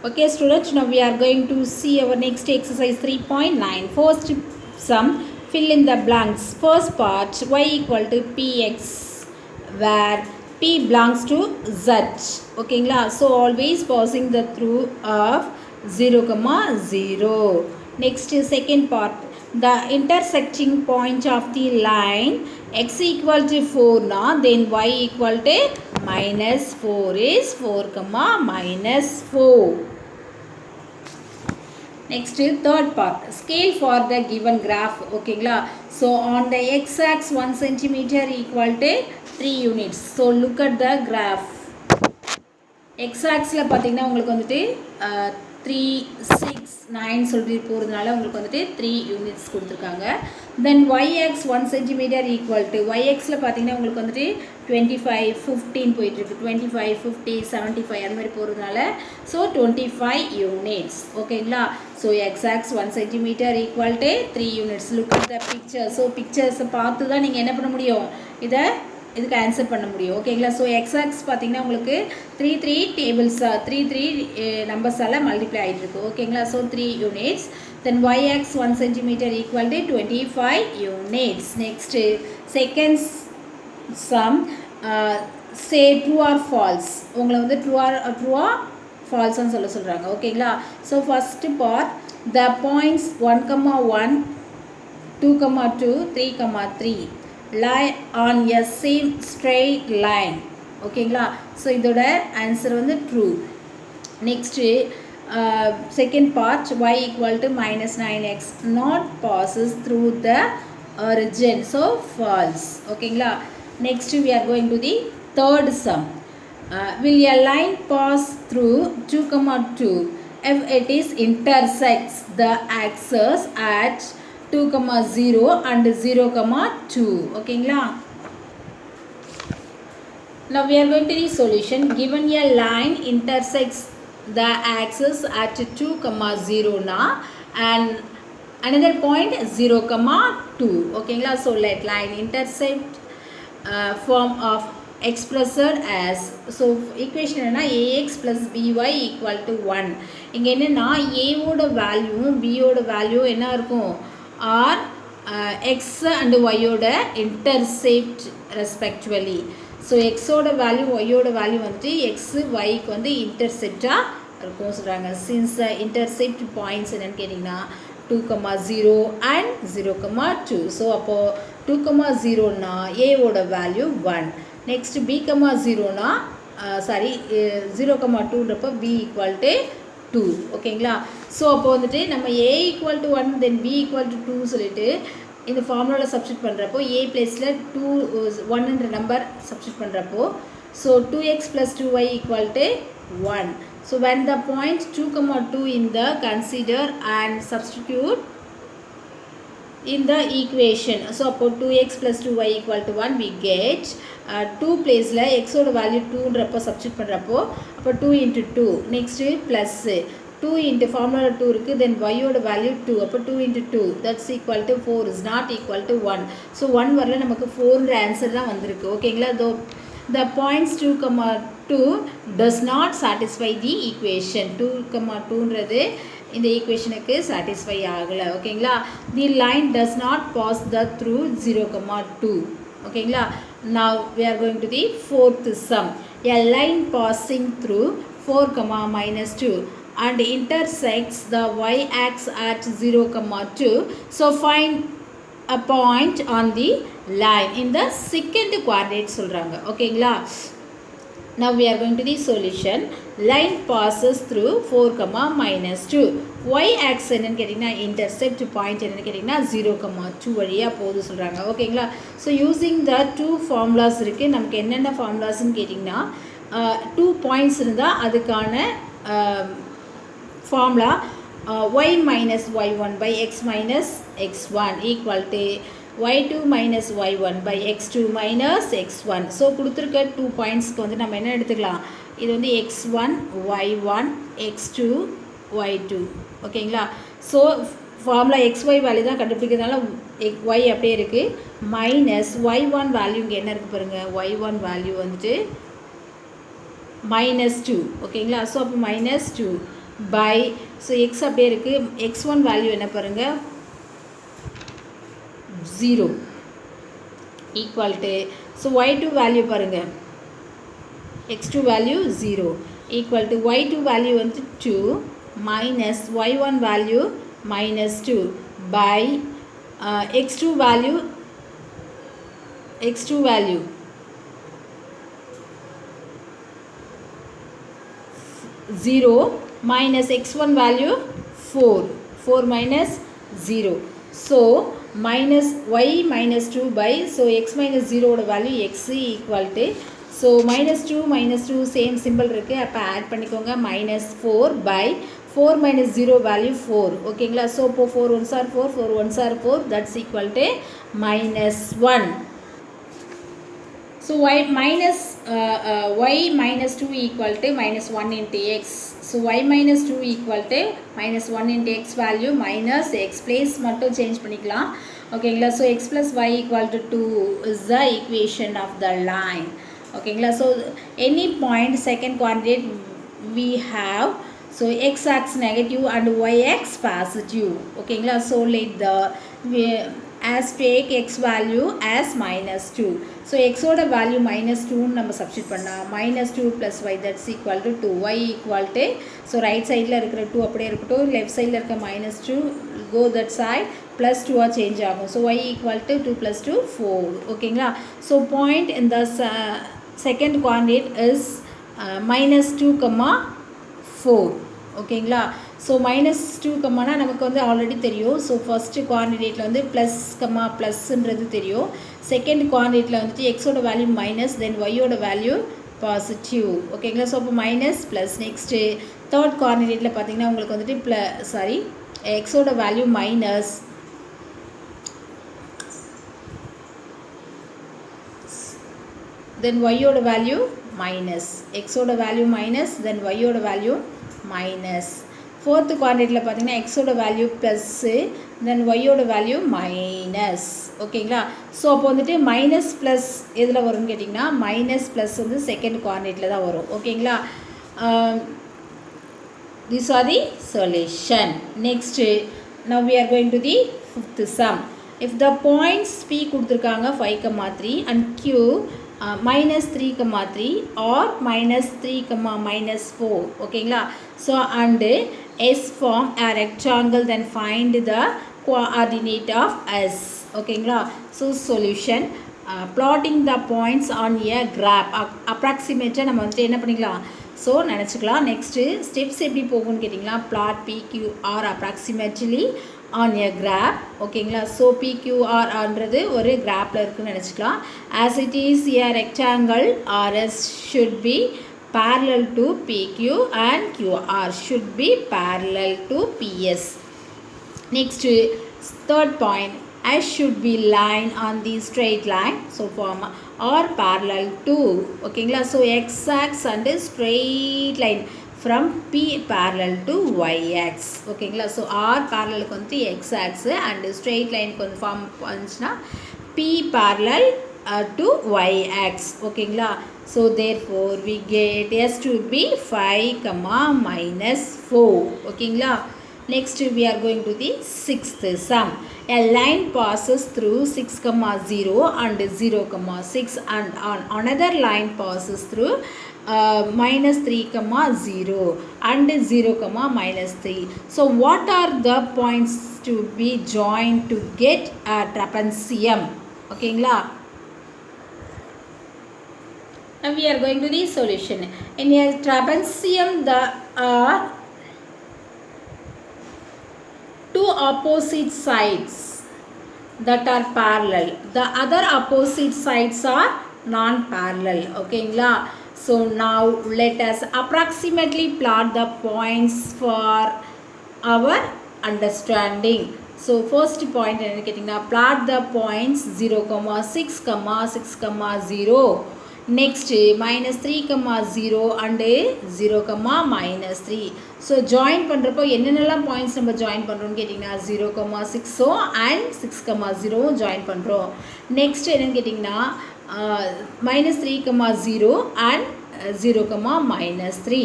Okay students, now we are going to see our next exercise 3.9. First sum, fill in the blanks. First part, y equal to px where p belongs to z. Okay, so always passing the through of 0, 0. Next second part, the intersecting point of the line x equal to 4 then y equal to minus 4 is 4, minus 4. Next third part, scale for the given graph. Okay, so on the x-axis 1 centimeter equal to 3 units. So look at the graph. x-axis பார்த்தீங்கன்னா உங்களுக்கு வந்துட்டு 3 6 9 சொல்லிட்டு போறதுனால உங்களுக்கு வந்துட்டு 3 units கொடுத்திருக்காங்க. Then y-axis 1 cm equal to y-axis ல பார்த்தீங்கன்னா உங்களுக்கு வந்துட்டு 25 15 போயிட்டு இருக்கு. 25 50 75 அந்த மாதிரி போறதுனால so 25 units. ஓகேங்களா? So x-axis 1 cm equal to 3 units. Look at the picture. So pictures பார்த்து தான் நீங்க என்ன பண்ண முடியும்? இதுக்கு ஆன்சர் பண்ண முடியும். ஓகேங்களா? ஸோ x-axis பார்த்தீங்கன்னா உங்களுக்கு 3 டேபிள்ஸாக 3 நம்பர்ஸால் மல்டிப்ளை ஆகிட்டு இருக்கு. ஓகேங்களா? So 3 units. Then y-axis 1 cm equal to 25 units. Next second sum say true or false. உங்களை வந்து ட்ரூவா ஃபால்ஸ்ன்னு சொல்கிறாங்க. ஓகேங்களா? So first part, the points 1, 2, 2, 3, 3 lie on a same straight line. ஓகேங்களா? ஸோ இதோட ஆன்சர் வந்து true. Next second part, y equal to minus 9x not passes through the origin. So false. ஓகேங்களா? Next we are going to the third sum. Will a line pass through 2, 2 if it is intersects the axis at 2, 0 and 0, 2. ஓகேங்களா? Now we are going to the solution. Given a line intersects the axis at 2, 0 and another point 0, 2. ஓகேங்களா? So let line intersect form of expressed as, so equation என்னன்னா ax plus by equal to 1. இங்கே என்னன்னா a ஓட value b ஓட value என்ன இருக்கும்? R X and ஒய்யோட intercept ரெஸ்பெக்டிவலி. So எக்ஸோட வேல்யூ ஒய்யோட வேல்யூ வந்துட்டு எக்ஸு ஒய்க்கு வந்து இன்டர்செப்டாக இருக்கும் சொல்கிறாங்க. சின்ஸ் இன்டர்செப்ட் பாயிண்ட்ஸ் என்னென்னு கேட்டிங்கன்னா 2, 0 அண்ட் 0, 2. ஸோ அப்போது 2, 0னா ஏவோட value 1. Next b, 0னா 0, 2ன்றப்போ b equal to 2. ஓகேங்களா? ஸோ அப்போ வந்துட்டு நம்ம a equal to 1 then b equal to 2 சொல்லிட்டு இந்த ஃபார்முலாவில் சப்ஸ்டியூட் பண்ணுறப்போ a பிளேஸில் 1ன்ற நம்பர் சப்ஸ்டியூட் பண்ணுறப்போ so 2x + 2y equal to 1. So when the point 2, 2 in the consider and substitute in the equation. So அப்போ 2x + 2y equal to 1 we get 2 பிளேஸில் எக்ஸோட value 2ன்றப்போ substitute பண்ணுறப்போ அப்போ 2 × 2 நெக்ஸ்ட்டு ப்ளஸ்ஸு 2 × ஃபார்முலா 2 இருக்குது. தென் ஒய்யோட value 2 அப்போ 2 × 2 that's equal to 4 is not equal to 1. So 1 வரல, நமக்கு 4ன்ற ஆன்சர் தான் வந்திருக்கு. ஓகேங்களா? The points 2, 2 does not satisfy the equation. 2, 2ன்றது இந்த ஈக்குவேஷனுக்கு சாட்டிஸ்ஃபை ஆகலை. ஓகேங்களா? The line does not pass the through 0, 2. ஓகேங்களா? Now we are going to the fourth sum. A line passing through 4, -2 and intersects the y-axis at 0, 2. So find a point on the line in the second coordinate சொல்றாங்க. ஓகேங்களா? Now we are going to the solution. Line passes through 4, -2. y-axis என்னன்னு கேட்டிங்கன்னா intercept point என்னன்னு கேட்டிங்கன்னா 0, 2 வழியாக போகுது சொல்கிறாங்க. ஓகேங்களா? ஸோ யூஸிங் த 2 ஃபார்முலாஸ் இருக்குது. நமக்கு என்னென்ன ஃபார்முலாஸ்ன்னு கேட்டிங்கன்னா 2 பாயிண்ட்ஸ் இருந்தால் அதுக்கான formula y minus y1 by x minus x1 equal to y2 minus y1 by x2 minus x1. So கொடுத்துருக்க 2 பாயிண்ட்ஸ்க்கு வந்து நம்ம என்ன எடுத்துக்கலாம்? இது வந்து x1 y1 x2 y2. ஓகேங்களா? ஸோ ஃபார்முலா xy வேல்யூ தான் கண்டுபிடிக்கிறதுனால y அப்படியே இருக்குது. மைனஸ் y1 வேல்யூ இங்கே என்ன இருக்குது பாருங்கள். y1 வேல்யூ வந்துட்டு -2. ஓகேங்களா? ஸோ அப்போ -2 by so x அப்படியே இருக்கு x1 வேல்யூ என்ன பாருங்க 0 equal to so y2 value பாருங்க x2 value 0 equal to y2 value வந்து 2 minus y1 value minus 2 by x2 value 0 minus x1 value 4 minus 0 so minus y minus 2 by so x minus 0 oda value x equal to so minus 2 same symbol இருக்கு அப்ப add பண்ணிக்கோங்க minus 4 by 4 minus 0 value 4 ஓகேங்களா so 4 ones are 4 ones are 4 that's equal to minus 1 so y minus 2 equal to minus 1 into x so y minus 2 equal to minus 1 into x value minus x place மட்டும் change பண்ணிக்கலாம் ஓகேங்களா so x plus y equal to 2 is the equation of the line ஓகேங்களா so any point second coordinate we have so x axis negative and y axis positive ஓகேங்களா so let the as take x value as minus 2 so x oda value minus 2 நம்ம substitute பண்ணா minus 2 plus y that's equal to 2 y equal to so right side la irukra 2 அப்படியே இருக்கட்டும் left side la irukka minus 2 go that side plus 2 ah change ஆகும் so y equal to 2 plus 2 4 ஓகேங்களா so point in the second coordinate is minus 2 4 ஓகேங்களா so minus 2 கம்மானா நமக்கு வந்து already தெரியும் so first குவான்டிடேட்டில் வந்து plus கம்மா ப்ளஸ்ன்றது தெரியும் செகண்ட் குவான்டிடேட்டில் வந்துட்டு எக்ஸோட வேல்யூ மைனஸ் தென் ஒய்யோட வேல்யூ பாசிட்டிவ் ஓகேங்களா ஸோ அப்போ மைனஸ் ப்ளஸ் நெக்ஸ்ட்டு தேர்ட் குவான்டிடேட்டில் பார்த்தீங்கன்னா உங்களுக்கு வந்துட்டு எக்ஸோட வேல்யூ மைனஸ் தென் ஒய்யோட வேல்யூ மைனஸ் எக்ஸோட வேல்யூ மைனஸ் தென் ஒய்யோட வேல்யூ மைனஸ் ஃபோர்த்து குவான்டிட்டியில் பார்த்தீங்கன்னா எக்ஸோட வேல்யூ ப்ளஸ்ஸு தென் ஒய்யோட வேல்யூ மைனஸ் ஓகேங்களா ஸோ அப்போ வந்துட்டு மைனஸ் ப்ளஸ் எதில் வரும்னு கேட்டிங்கன்னா மைனஸ் ப்ளஸ் வந்து செகண்ட் குவான்டிட்டியில் தான் வரும் ஓகேங்களா these are the solution next now we are going to the fifth sum if the points p கொடுத்துருக்காங்க 5, 3 and q minus 3, 3 or minus 3, minus 4 ஓகேங்களா so and s form a rectangle then find the coordinate of s ஓகேங்களா so solution plotting the points on a graph approximate நம்ம வந்துட்டு என்ன பண்ணிக்கலாம் so நினச்சிக்கலாம் next steps எப்படி போகும்னு கேட்டிங்களா plot PQR approximately on a graph ஓகேங்களா ஸோ PQRன்றது ஒரு கிராஃபில் இருக்குன்னு நினச்சிக்கலாம் as it is a rectangle RS should be parallel to PQ and QR should be parallel to PS next third point S should be line on the straight line so form or parallel to ஓகேங்களா so x axis and straight line from P parallel to y axis ஓகேங்களா so R parallel வந்து x axis and straight line வந்து form பண்ணுச்சுன்னா P parallel to y axis ஓகேங்களா so therefore we get S to be 5, minus 4 ஓகேங்களா next we are going to the sixth sum a line passes through 6, 0 and 0, 6 and on another line passes through minus 3, 0 and 0, minus 3 so what are the points to be joined to get a trapezium ஓகேங்களா now we are going to the solution in a trapezium the are two opposite sides that are parallel the other opposite sides are non-parallel ஓகேங்களா so now let us approximately plot the points for our understanding so first point என்ன கேட்டிங்கன்னா plot the points 0, 6, 0 next minus 3, 0 and 0, minus 3 so join பண்ணுறப்போ என்னென்னலாம் points நம்ம join பண்ணுறோம்னு கேட்டிங்கன்னா 0, 6 and 6, 0 join பண்ணுறோம் next என்னென்னு கேட்டிங்கன்னா minus 3, 0 and 0, minus 3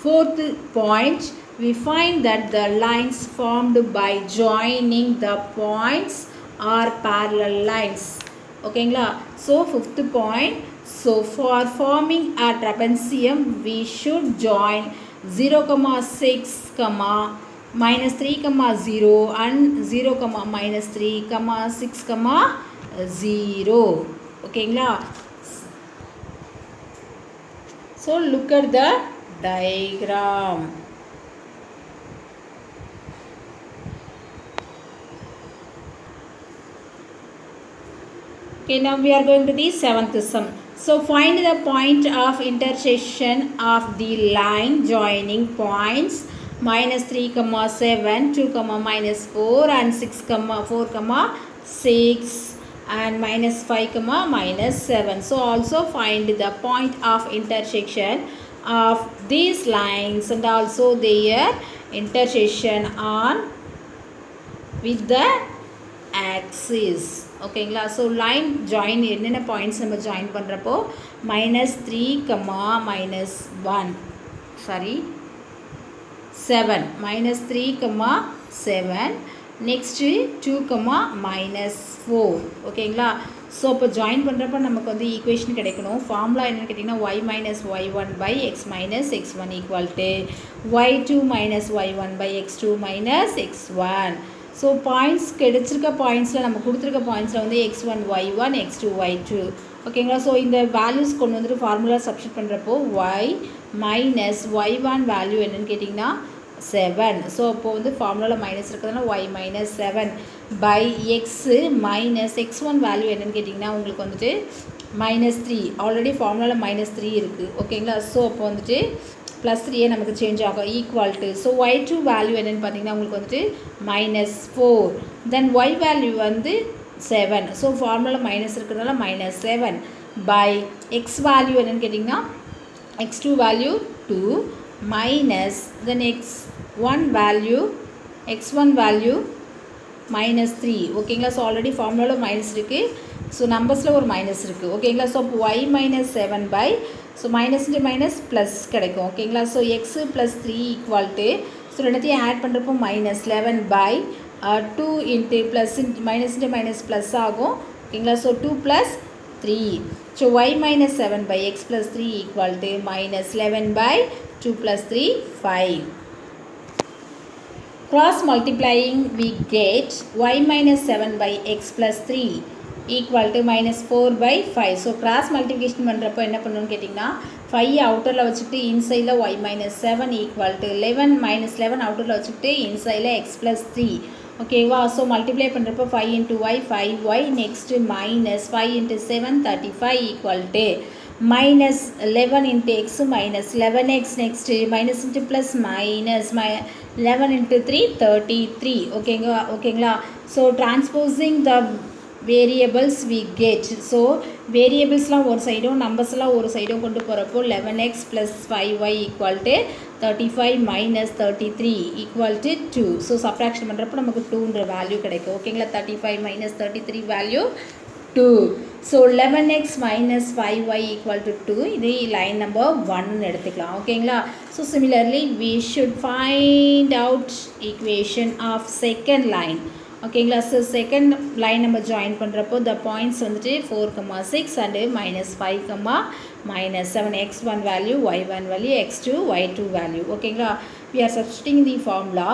Fourth point, we find that the lines formed by joining the points are parallel lines. ஓகேங்களா? So fifth point, so for forming a trapezium we should join 0, 6, minus 3, 0 and 0, minus 3, 6, 0. ஓகேங்களா? So look at the diagram. Okay, now we are going to the seventh sum. So find the point of intersection of the line joining points minus 3, 7, 2, minus 4 and 6, 4, 6 and minus 5, minus 7. So also find the point of intersection of these lines and also their intersection on with the axis. ஓகேங்களா? So line join என்னென்ன points நம்ம join பண்ணுறப்போ minus 3, minus 1 7 minus 3, 7 next 2, minus 4. ஓகேங்களா? So இப்போ join பண்ணுறப்ப நமக்கு வந்து equation கிடைக்கணும். ஃபார்முலா என்னென்னு கேட்டிங்கன்னா y minus y1 by x minus x1 equal to y2 minus y1 by x2 minus x1. So points கிடைச்சிருக்க பாயிண்ட்ஸில் நம்ம கொடுத்துருக்க பாயிண்ட்ஸில் வந்து x1 y1 x2 y2. ஓகேங்களா? ஸோ இந்த வேல்யூஸ் கொண்டு வந்துட்டு ஃபார்முலா சப்ஸ்டிட் பண்ணுறப்போ y minus y1 வேல்யூ என்னென்னு கேட்டிங்கன்னா 7. ஸோ அப்போது வந்து ஃபார்முலாவில் மைனஸ் இருக்கிறதுனால y minus 7 by x minus x1 value என்னென்னு கேட்டிங்கன்னா உங்களுக்கு வந்துட்டு minus 3. ஆல்ரெடி ஃபார்முலாவில் minus 3 இருக்குது. ஓகேங்களா? ஸோ அப்போ வந்துட்டு ப்ளஸ் 3 நமக்கு சேஞ்ச் ஆகும் equal to. So y2 value என்னென்னு பார்த்தீங்கன்னா உங்களுக்கு வந்துட்டு minus 4. தென் y வேல்யூ வந்து 7. ஸோ ஃபார்முலா மைனஸ் இருக்கிறதுனால minus 7 by x வேல்யூ என்னென்னு கேட்டிங்கன்னா x2 value 2 minus then x1 value value minus 3. ஓகேங்களா? ஸோ ஆல்ரெடி ஃபார்முலாவில் மைனஸ் இருக்குது. ஸோ நம்பர்ஸில் ஒரு மைனஸ் இருக்குது. ஓகேங்களா? So y minus 7 by so minus into minus plus கிடைக்கும். ஓகேங்களா? So X plus 3 equal to so ரெண்டுத்தையும் ஆட் பண்ணுறப்போ minus 11 by 2 into plus into minus into minus plus ஆகும். ஓகேங்களா? So 2 + 3. So y minus 7 by x plus 3 equal to minus 11 by 2 plus 3 5. Cross multiplying we get y minus 7 by x plus 3 equal to minus 4 by 5. So cross multiplication பண்ணுறப்போ என்ன பண்ணணும்னு கேட்டிங்கன்னா 5 அவுட்டரில் வச்சுக்கிட்டு இன்சைடில் y minus 7 equal to 11 minus 11 அவுட்டரில் வச்சுக்கிட்டு இன்சைடில் x plus 3. ஓகேவா? So multiply பண்ணுறப்போ 5 into y 5y next minus 5 into 7 35 equal to minus 11 into x minus 11x next minus into plus minus 11 into 3 33. ஓகேங்களா? So transposing the variables we get. So வேரியபிள்ஸ்லாம் ஒரு சைடும் நம்பர்ஸ்லாம் ஒரு சைடும் கொண்டு போகிறப்போ 11x plus 5y equal to 35 minus 33 equal to 2. So subtraction பண்ணுறப்போ நமக்கு 2ன்ற வேல்யூ கிடைக்கும். ஓகேங்களா? 35 minus 33 value 2. So 11x minus 5y equal to 2. இது லைன் நம்பர் 1 எடுத்துக்கலாம். ஓகேங்களா? So similarly we should find out equation of second line. ஓகேங்களா? So second line நம்ம join பண்ணுறப்போ த பாயிண்ட்ஸ் வந்துட்டு 4, 6 and minus 5, minus 7 x1 value y1 value x2 y2 value. ஓகேங்களா? we are substituting the formula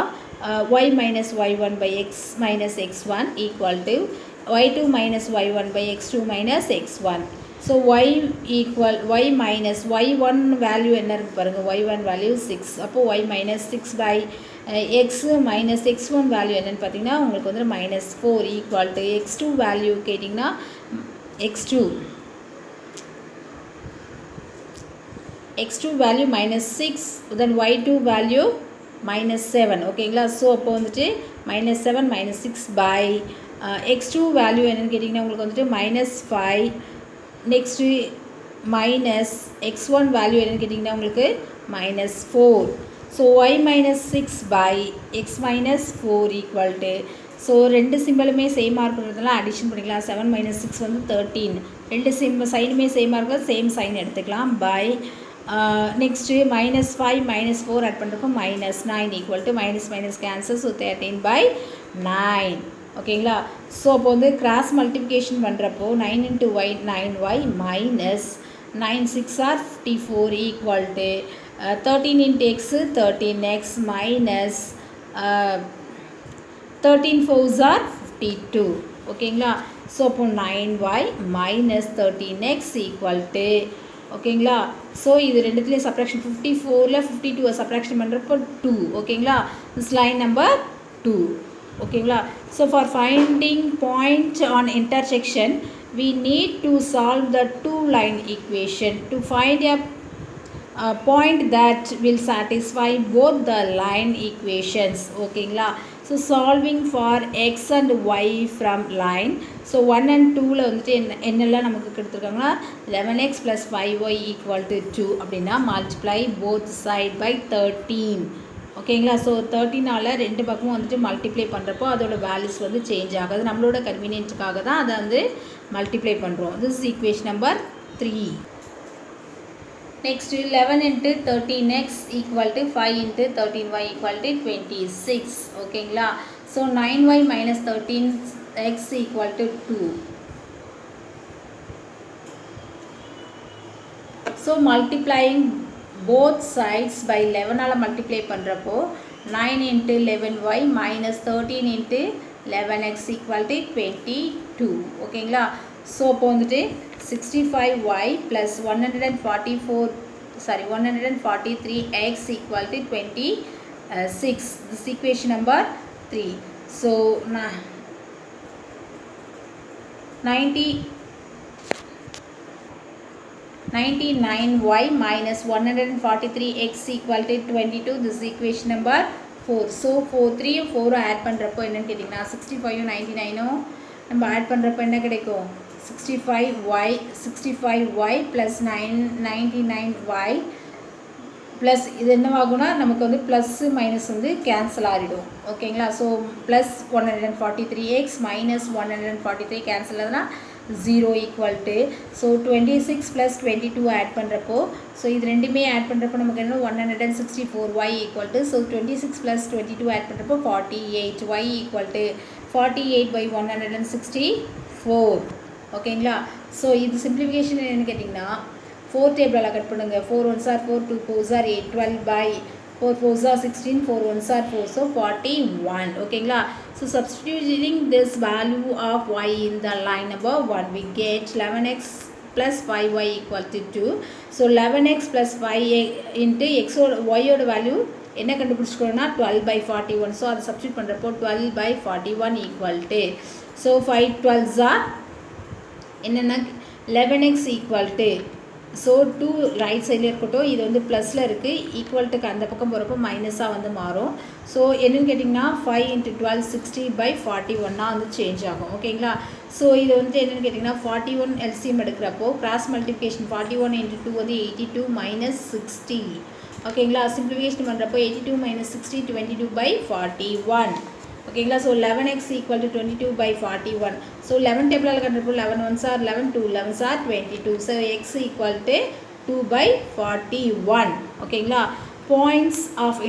y minus y1 by x minus x1 equal to y2 minus y1 by x2 minus x1. So y equal y minus y1 value என்ன இருக்குது பாருங்கள், y1 value 6. அப்போது y minus 6 by x minus x1 value என்னென்னு பார்த்தீங்கன்னா உங்களுக்கு வந்து minus 4 equal to x2 value கேட்டிங்கன்னா x2 value minus 6 then y2 value minus 7. ஓகேங்களா? ஸோ அப்போ வந்துட்டு minus 7 minus 6 by x2 value என்னென்னு கேட்டிங்கன்னா உங்களுக்கு வந்துட்டு minus 5 next minus x1 value என்னென்னு கேட்டிங்கன்னா உங்களுக்கு minus 4. So y minus 6 by x minus 4 equal to so ரெண்டு சிம்பிளுமே சேமாக இருக்கிறதுனால அடிஷன் பண்ணிக்கலாம். 7 minus 6 வந்து 13. ரெண்டு சைனுமே சேமாக இருக்கிறது சேம் சைன் எடுத்துக்கலாம். பை நெக்ஸ்ட்டு -5 -4 ஆட் பண்ணுறப்போ -9 equal to minus cancel. So 13/9 ஓகேங்களா. ஸோ அப்போ வந்து கிராஸ் மல்டிப்ளிகேஷன் பண்ணுறப்போ 9 × y 9y minus 9 6 are 54 equal to 13 × x 13x minus 13 4s are 52 ஓகேங்களா. ஸோ அப்போ 9y minus 13x equal to ஓகேங்களா. ஸோ இது ரெண்டுத்துலேயும் சப்ராக்ஷன் 54ல் 52 சப்ராக்ஷன் பண்ணுறப்போ 2 ஓகேங்களா. திஸ் லைன் நம்பர் 2 ஓகேங்களா. So for finding point on intersection we need to solve the two line equation to find a point that will satisfy both the line equations ஓகேங்களா. So solving for x and y from line. So 1 and 2ல் வந்துட்டு என்னெல்லாம் நமக்கு கொடுத்துருக்காங்கன்னா 11x + 5y equal to 2 அப்படின்னா multiply both side by 13 ஓகேங்களா. So 13ஆல் ரெண்டு பக்கமும் வந்துட்டு மல்டிப்ளை பண்ணுறப்போ அதோட வேல்யூஸ் வந்து சேஞ்ச் ஆகாது. நம்மளோட கன்வீனியன்ட்டுக்காக தான் அதை வந்து மல்டிப்ளை பண்ணுறோம். This is equation number 3. Next 11 × 13x equal to 5 × 13y equal to 26 ஓகேங்களா. So 9y minus 13x equal to 2. So multiplying both sides by 11ஆல் மல்டிப்ளை பண்ணுறப்போ 9 × 11y minus 13 × 11x equal to 22 ஓகேங்களா. ஸோ அப்போ வந்துட்டு 65y plus 143x equal to 26. This is equation number 3. So 99y minus 143x equal to 22. This is equation number 4. So 3 4 add பண்ணுறப்போ என்னன்னு கேட்டிங்கன்னா 65 99 நம்ம add பண்ணுறப்போ என்ன கிடைக்கும் 65y plus 99y plus இது என்னவாகும்னா நமக்கு வந்து ப்ளஸ் மைனஸ் வந்து கேன்சல் ஆகிடும் ஓகேங்களா. So plus 143x minus 143 cancel ஆகுதுன்னா 0 ஈக்குவல் டு ஸோ 26 + 22 ஆட் பண்ணுறப்போ ஸோ இது ரெண்டுமே ஆட் பண்ணுறப்போ நமக்கு என்ன 164y equal to so 26 + 22 add பண்ணுறப்போ 48y ஈக்குவல் டு 48/164 ஓகேங்களா. ஸோ இது சிம்பிளிஃபிகேஷன் என்னென்னு கேட்டிங்கன்னா 4 டேபிளால் கட் பண்ணுங்கள். 4 1s are 4 2 4s are 8 12/4 4s are 16 4 1s are 4 so 41 ஓகேங்களா. So substituting this value of y in the line number 1 we get 11x plus 5y equal to 2. So 11x plus 5 into x y ஓட value என்ன கண்டுபிடிச்சிக்கணும்னா 12/41. So அதை substitute பண்ணுறப்போ 12/41 equal to so 5 12s are என்னென்னா 11x equal to so 2 right சைடில் இருக்கட்டும் இது வந்து ப்ளஸில் இருக்குது ஈக்குவல்ட்டுக்கு அந்த பக்கம் போகிறப்போ மைனஸாக வந்து மாறும். ஸோ என்னென்னு கேட்டிங்கன்னா 5 × 12 60/41 வந்து சேஞ்ச் ஆகும் ஓகேங்களா. ஸோ இது வந்து என்னென்னு கேட்டிங்கன்னா 41 LCM எடுக்கிறப்போ கிராஸ் மல்டிப்ளிகேஷன் 41 × 2 வந்து 82 - 60 ஓகேங்களா. சிம்பிளிஃபிகேஷன் பண்ணுறப்போ 82 - 60 22/41 ஓகேங்களா. So 11x equal to 22/41. So 11 டேபிளால் கண்டுறப்போ 11 1s are 11 2 11s are 22. So x equal to 2/41 ஓகேங்களா. Points of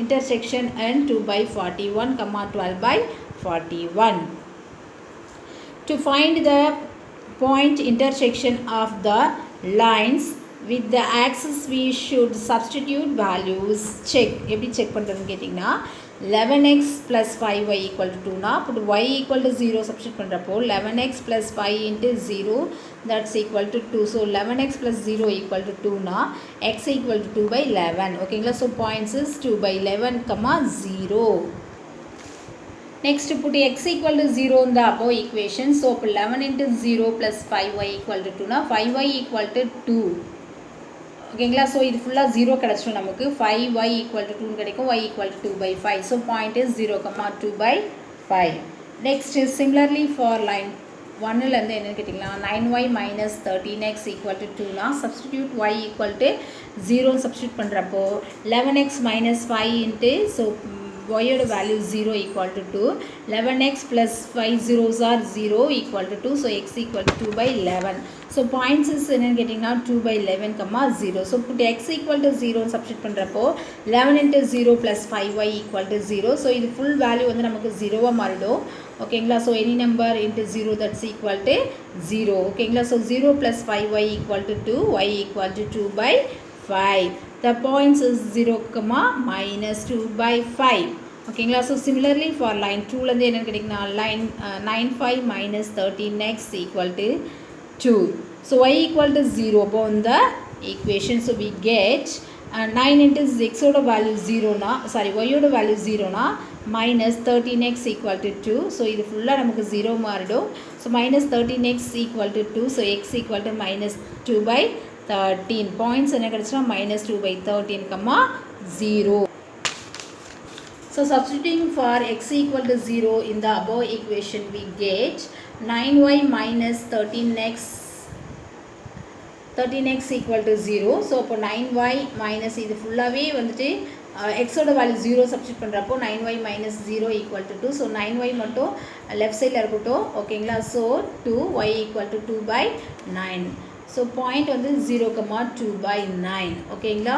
intersection and 2/41, 12/41. To find the point intersection of the lines with the axis we should substitute values. Check எப்படி check பண்ணுறதுன்னு கேட்டிங்கன்னா 11x plus 5y equal to 2 na put y equal to 0 substitute பண்ணுறப்போ 11x plus 5 into 0 that's equal to 2. So 11x plus 0 equal to 2 na x equal to 2/11 ஓகேங்களா. So points is 2/11, 0. Next put x equal to 0 in the above equation. So 11 into 0 plus 5y equal to 2 na 5y equal to 2 ஓகேங்களா. So இது ஃபுல்லாக 0 கிடச்சிடும் நமக்கு 5y equal to 2 கிடைக்கும் y equal to 2/5. So point is 0, 2/5. Next similarly for line 1லேருந்து என்னென்னு கேட்டிங்கன்னா 9y minus 13x equal to 2 substitute y equal to 0 substitute பண்ணுறப்போ 11x minus 5 into so y value 0 equal to 2. 11x plus 5 zeros are 0 equal to 2. So x equal to 2 by 11. So points is getting now 2 by 11 comma 0. So put x equal to 0 substitute பண்றப்போ 11 into 0 plus 5y equal to 0. So இது full value வந்து நமக்கு 0 மாறிடும். ஓகேங்களா. So any number into 0 that's equal to 0. ஓகேங்களா. So 0 plus 5y equal to 2, y equal to 2 by 5. The points is 0 comma minus 2 by 5. ஓகேங்களா. So similarly for line டூலேருந்து என்ன கிடைக்குன்னா line 9 5 minus 13x equal to 2. So y equal to 0 upon the equation. So we get 9 into x ஓட value 0 னா sorry y ஓட value 0 னா minus 13x equal to 2. So இது ஃபுல்லாக நமக்கு 0 மாறிடும். So minus 13x equal to 2. So x equal to minus 2 by 13. Points என்ன கிடைச்சுனா minus 2 by 13 comma 0. So substituting for x equal to 0 in the above equation we get 9y minus 13x equal to 0. So அப்போ 9y minus இது ஃபுல்லாகவே வந்துட்டு x ஓட value 0 substitute பண்ணுறப்போ 9y minus 0 equal to 2. So 9y மட்டும் left சைடில் இருக்கட்டும். ஓகேங்களா. So 2y equal to 2 by 9. So point வந்து 0, 2 by 9. ஓகேங்களா.